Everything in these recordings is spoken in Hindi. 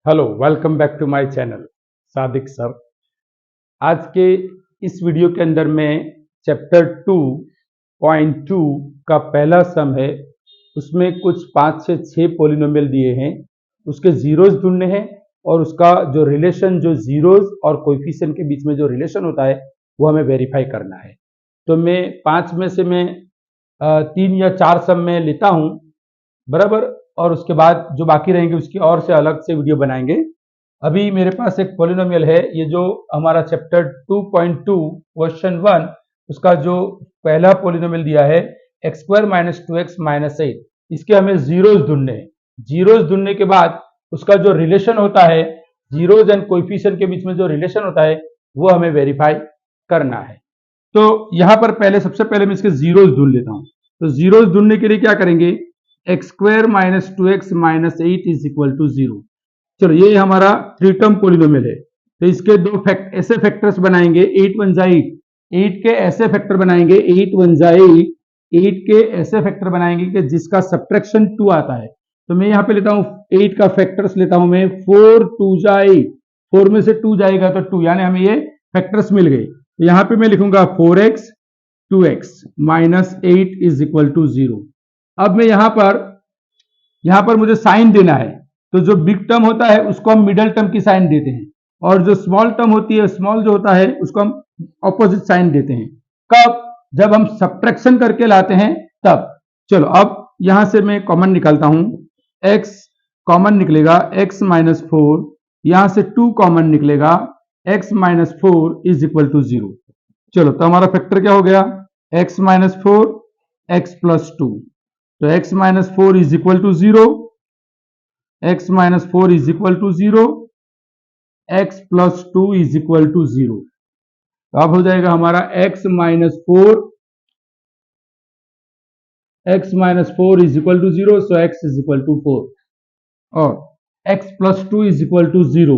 Hello, welcome back to my channel Sadiq sir. आज के इस वीडियो के अंदर मैं चैप्टर 2.2 का पहला सम है, उसमें कुछ 5 से 6 पॉलिनोमियल दिए हैं, उसके जीरोस ढूंढने हैं और उसका जो रिलेशन, जो जीरोस और कोएफिशिएंट के बीच में जो रिलेशन होता है वो हमें वेरीफाई करना है। तो मैं 5 में से मैं 3 या 4 सम में लेता हूँ, बराबर, और उसके बाद जो बाकी रहेंगे उसकी और से अलग से वीडियो बनाएंगे। अभी मेरे पास एक पॉलिनोमियल है, ये जो हमारा चैप्टर 2.2 क्वेश्चन 1 उसका जो पहला पॉलिनोमियल दिया है x square minus 2x minus 8, इसके हमें जीरोस ढूंढने हैं। जीरोस ढूंढने के बाद उसका जो रिलेशन होता है, जीरोस एंड कोएफिशिएंट के बीच में जो रिलेशन होता है वो हमें वेरीफाई करना है। तो यहां पर सबसे पहले मैं इसके जीरोस ढूंढ लेता हूं। तो जीरोस ढूंढने के लिए क्या करेंगे, x square minus 2x minus 8 is equal to 0। चलो, ये हमारा थ्री टर्म पॉलिनोमियल है, तो इसके दो ऐसे फैक्टर्स बनाएंगे, 8 1 जा 8, 8 के ऐसे फैक्टर बनाएंगे, 8 1 जा 8, 8 के ऐसे फैक्टर बनाएंगे कि जिसका सब्ट्रैक्शन 2 आता है। तो मैं यहाँ पे लेता हूँ 8 का फैक्टर्स लेता हूं मैं, 4 2 जा 8, 4 में से 2 जाएगा तो 2, यानी हमें ये फैक्टर्स मिल गए। तो यहाँ पे मैं लिखूंगा 4x 2x minus 8 is equal to 0। अब मैं यहां पर मुझे साइन देना है, तो जो बिग टर्म होता है उसको हम मिडल टर्म की साइन देते हैं, और जो स्मॉल टर्म होती है, स्मॉल जो होता है उसको हम ऑपोजिट साइन देते हैं। कब? जब हम सब्ट्रैक्शन करके लाते हैं तब। चलो, अब यहां से मैं कॉमन निकालता हूं, x कॉमन निकलेगा, x माइनस 4, यहां से 2 कॉमन निकलेगा, x minus 4 is equal to 0। चलो, तो हमारा फैक्टर क्या हो गया, x माइनस 4 x प्लस 2। तो x minus 4 is equal to 0, x minus 4 is equal to 0, x plus 2 is equal to 0। तो अब हो जाएगा हमारा x minus 4 is equal to 0, so x is equal to 4, और x plus 2 is equal to 0,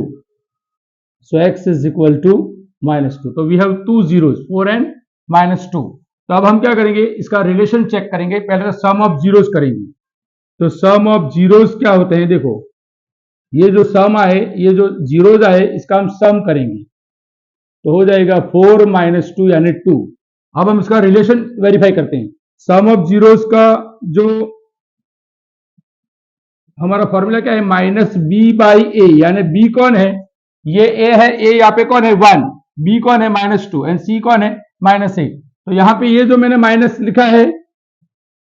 so x is equal to minus 2। तो we have two zeros, 4 and minus 2। तो अब हम क्या करेंगे, इसका रिलेशन चेक करेंगे। पहले तो सम ऑफ जीरोस करेंगे। तो सम ऑफ जीरोस क्या होते हैं, देखो, ये जो सम आए, ये जो जीरोस आए, इसका हम सम करेंगे, तो हो जाएगा 4 माइनस 2 यानी 2। अब हम इसका रिलेशन वेरीफाई करते हैं। सम ऑफ जीरोस का जो हमारा फॉर्मूला क्या है, माइनस बी बाई ए, यानी बी कौन है, ये ए है, ए यहाँ पे कौन है 1, बी कौन है माइनस 2, एंड सी कौन है माइनस 8। तो यहाँ पे ये जो मैंने माइनस लिखा है,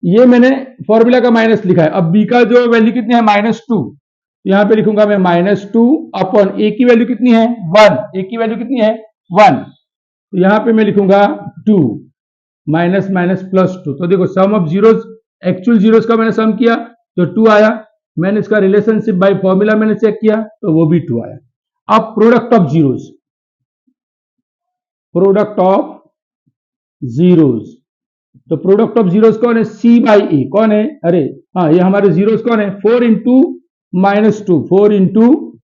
ये मैंने फॉर्मूला का माइनस लिखा है। अब बी का जो वैल्यू कितनी है, माइनस 2, तो यहां पे लिखूंगा मैं माइनस 2 अपॉन ए की वैल्यू कितनी है 1, ए की वैल्यू कितनी है 1, तो यहां पे मैं लिखूंगा 2 माइनस माइनस प्लस 2। तो देखो, सम ऑफ जीरोस, एक्चुअल जीरोस का मैंने सम किया तो 2 आया, मैंने इसका रिलेशनशिप बाय फॉर्मूला मैंने चेक किया तो वो भी 2 आया। अब product of zeros, product of zeros, तो प्रोडक्ट ऑफ जीरोस कौन है, सी बाई ए, कौन है, अरे हाँ, ये हमारे जीरोस कौन है, 4 इंटू माइनस 2, 4 इंटू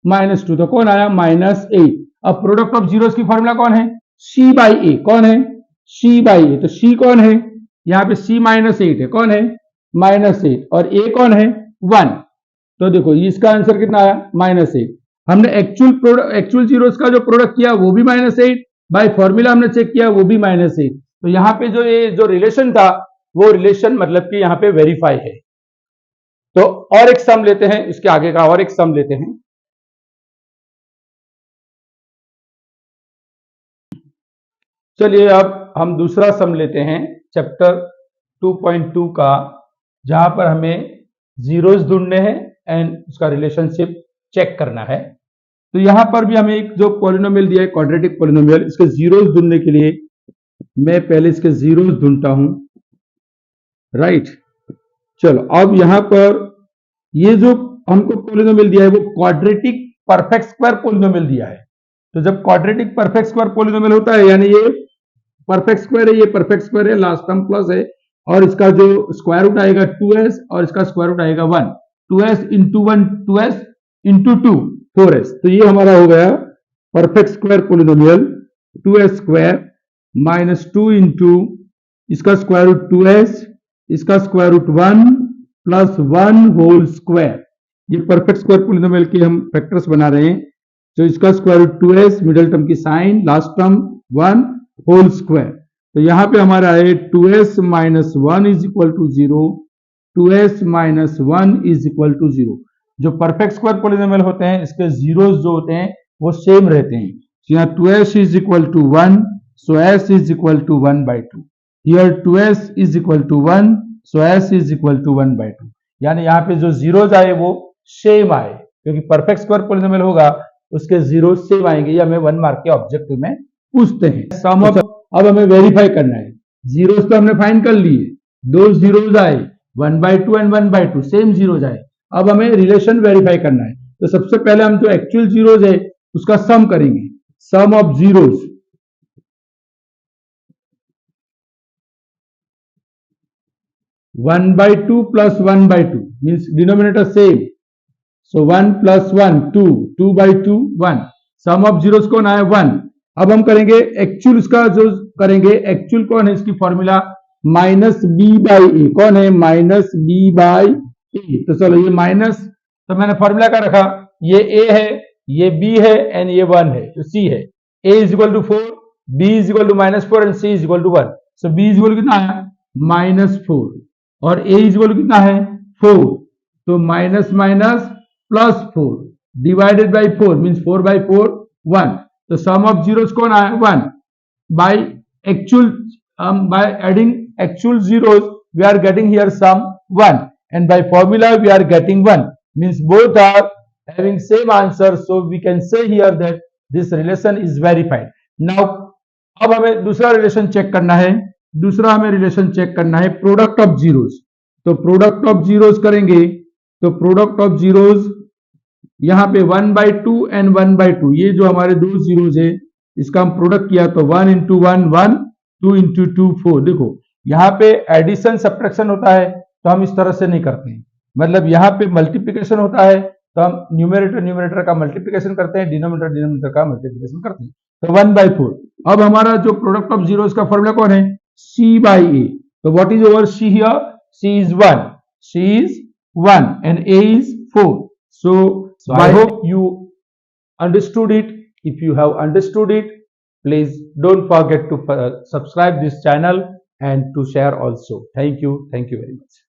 माइनस 2, तो कौन आया माइनस 8। अब प्रोडक्ट ऑफ जीरोस की फॉर्मूला कौन है, सी बाई ए, कौन है, सी बाई ए, तो सी कौन है, यहाँ पे सी माइनस 8 है, कौन है माइनस 8, और ए कौन है 1। तो देखो, इसका आंसर कितना आया माइनस 8। हमने एक्चुअल जीरोस का जो प्रोडक्ट किया वो भी माइनस 8, बाय फॉर्मूला हमने चेक किया वो भी माइनस 8। तो यहाँ पे जो ये जो रिलेशन था, वो रिलेशन मतलब कि यहाँ पे वेरीफाई है। तो और एक सम लेते हैं, इसके आगे का और एक सम लेते हैं। चलिए, अब हम दूसरा सम लेते हैं चैप्टर 2.2 का, जहां पर हमें जीरोस ढूंढने हैं एंड उसका रिलेशनशिप चेक करना है। तो यहां पर भी हमें एक जो पॉलिनोमियल दिया है, क्वाड्रेटिक पॉलिनोमियल, इसके जीरोस ढूंढने के लिए मैं पहले इसके जीरोस ढूंढता हूं, राइट। चलो, अब यहां पर ये जो हमको पॉलिनोमियल दिया है वो क्वाड्रेटिक परफेक्ट स्क्वायर पॉलिनोमियल दिया है। तो जब क्वाड्रेटिक परफेक्ट स्क्वायर पॉलिनोमियल होता है, यानी ये परफेक्ट स्क्वायर है, ये परफेक्ट स्क्वायर है, लास्ट टर्म प्लस है, और इसका जो स्क्वायर रूट आएगा 2s, और इसका स्क्वायर रूट आएगा 1, 2s into 1, 2s into 2 4s। तो ये हमारा हो गया perfect square polynomial, 2s square minus 2 into इसका स्क्वायर रूट 2s, इसका square root 1 plus 1 whole square. ये परफेक्ट स्क्वायर पॉलिनोमियल के हम फैक्टर्स बना रहे हैं। तो इसका square root 2s, middle term की sign, last term 1 whole square. तो यहाँ पे हमारा है 2s minus 1 is equal to 0, 2s minus 1 is equal to 0। जो परफेक्ट स्क्वायर पॉलिनोमियल होते हैं इसके जीरोस जो होते हैं वो सेम रहते हैं। तो यहाँ 2s is equal to 1, so s is equal to 1 by 2. Here 2s is equal to 1, so s is equal to 1 by 2. यानी यहाँ पे जो जीरोज आए वो सेम आए, क्योंकि परफेक्ट स्क्वायर पॉलिनोमियल होगा उसके जीरो सेम आएंगे। ये हमें 1 मार्क के ऑब्जेक्टिव में पूछते हैं। सम ऑफ अब हमें वेरीफाई करना है। जीरोस तो हमने फाइंड कर लिए, दो जीरोज आए 1 by 2 and 1 by 2 same zeros आए। अब हमें रिलेशन वेरीफाई करना है। तो सबसे पहले हम जो एक्चुअल जीरोज है उसका सम करेंगे। सम of zeros 1 by 2 plus 1 by 2 means denominator same. So 1 plus 1 2, 2 by 2 1. Some of zeros कौन आया 1। अब हम करेंगे एक्चुअल, इसका जो करेंगे एक्चुअल कौन है, इसकी फॉर्मूला माइनस बी बाई ए। कौन है, माइनस बी बाई ए। तो चलो ये माइनस, तो मैंने फॉर्मूला क्या रखा, ये ए है, ये बी है एंड ये 1 है, तो सी है। A is equal to 4, b is equal to -4 and c is equal to 1। So b is equal कितना है -4 और a इज इक्वल कितना है 4। तो minus minus plus 4 divided by 4 means 4 by 4 1। तो सम ऑफ जीरोस कौन आया 1। By actual by adding actual zeros we are getting here sum 1 and by formula we are getting 1 means both are having same answer, so we can say here that this relation is verified. Now अब हमें दूसरा रिलेशन चेक करना है। दूसरा हमें रिलेशन चेक करना है प्रोडक्ट ऑफ जीरोस। तो प्रोडक्ट ऑफ जीरोस करेंगे, तो प्रोडक्ट ऑफ जीरोस यहाँ पे 1 by 2 एंड 1 by 2, ये जो हमारे दो जीरोस है इसका हम प्रोडक्ट किया तो 1 into 1 1, 2 into 2 4। देखो यहाँ पे एडिशन सब्ट्रैक्शन होता है तो हम इस तरह से नहीं करते हैं, मतलब यहाँ पे मल्टीप्लिकेशन होता है तो हम न्यूमरेटर का मल्टीप्लिकेशन करते हैं, डिनोमिनेटर का मल्टीप्लिकेशन करते हैं। तो 1 by 4। अब हमारा जो प्रोडक्ट ऑफ जीरोस का फॉर्मूला कौन है, c by a। तो what is over c here, c is 1, c is 1 and a is 4। So I hope you understood it. If you have understood it, please don't forget to subscribe this channel and to share also. Thank you very much.